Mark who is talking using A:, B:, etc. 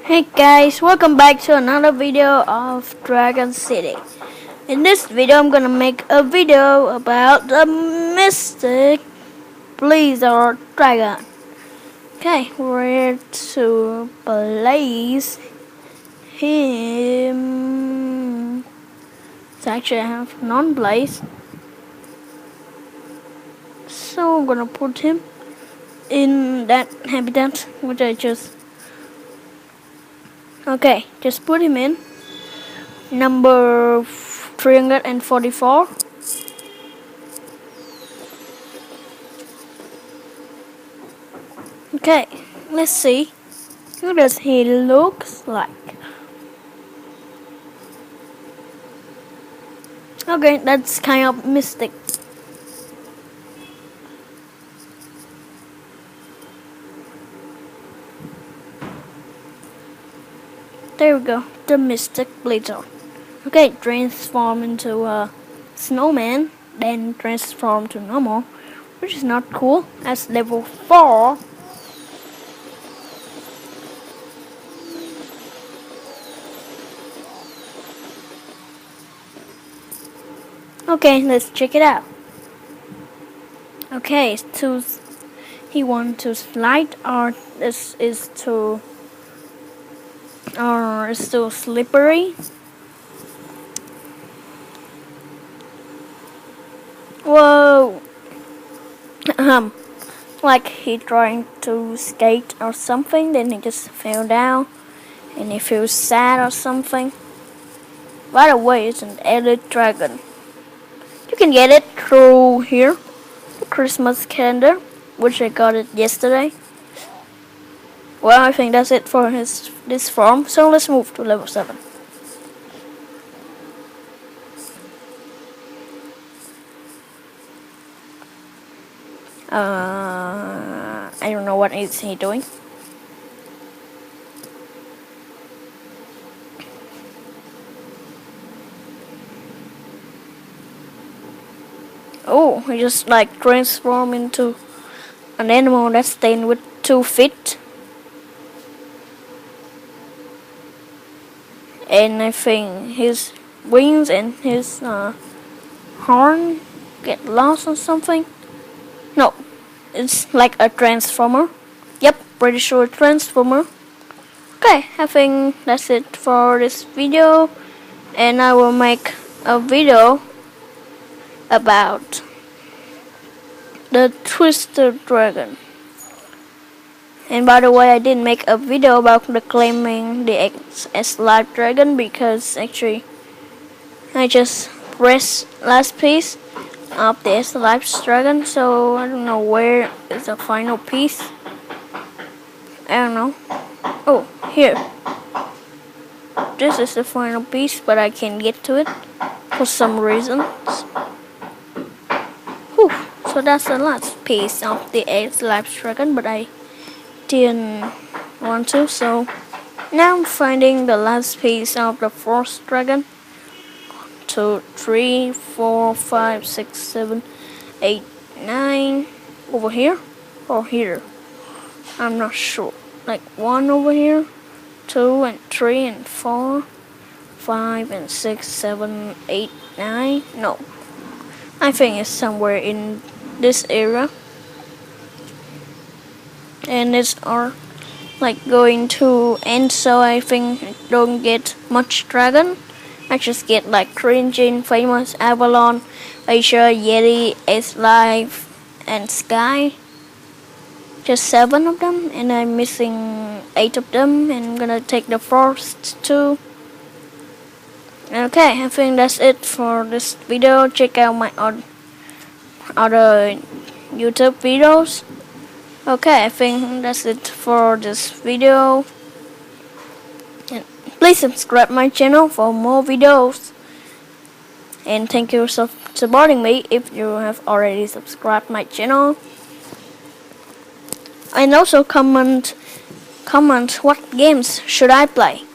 A: Hey guys, welcome back to another video of Dragon City. In this video, I'm gonna make a video about the Mystic Blizzard Dragon. Okay, where to place him? So actually I have non-place. So I'm gonna put him in that habitat which I just... Okay, just put him in number 344. Okay, let's see. How does he looks like? Okay, that's kind of mystic. There we go, the Mystic Blizzard. Okay, transform into a snowman, then transform to normal, which is not cool. As level 4. Okay, let's check it out. Okay, he wants to slide, or this is too, or it's too slippery. Whoa! Like he trying to skate or something, then he just fell down, and he feels sad or something. By the way, it's an elite dragon. You can get it through here, the Christmas calendar, which I got it yesterday. Well, I think that's it for this form, so let's move to level 7. I don't know what is he doing. Oh, he just like transformed into an animal that's stained with 2 feet. And I think his wings and his horn get lost or something. No, it's like a transformer. Yep, pretty sure transformer. Okay, I think that's it for this video, and I will make a video about the Twisted Dragon. And by the way, I didn't make a video about the claiming the X as live dragon because actually I just pressed last piece of the S live dragon, so I don't know where is the final piece. I don't know. Oh, here. This is the final piece, but I can't get to it for some reasons. Whew. So that's the last piece of the S live dragon, but I didn't want to, so now I'm finding the last piece of the Frost Dragon. 2, 3, 4, 5, 6, 7, 8, 9 over here or here. I'm not sure. Like 1 over here, 2 and 3 and 4, 5 and 6, 7, 8, 9. No, I think it's somewhere in this area. And it's are like going to end, so I think I don't get much dragon. I just get like Cringing, Famous, Avalon, Asia, Yeti, Ace Live, and Sky. Just 7 of them, and I'm missing 8 of them, and I'm gonna take the first 2. Okay, I think that's it for this video. Check out my other YouTube videos. Okay, I think that's it for this video. And please subscribe my channel for more videos. And thank you for supporting me if you have already subscribed my channel. And also comment what games should I play.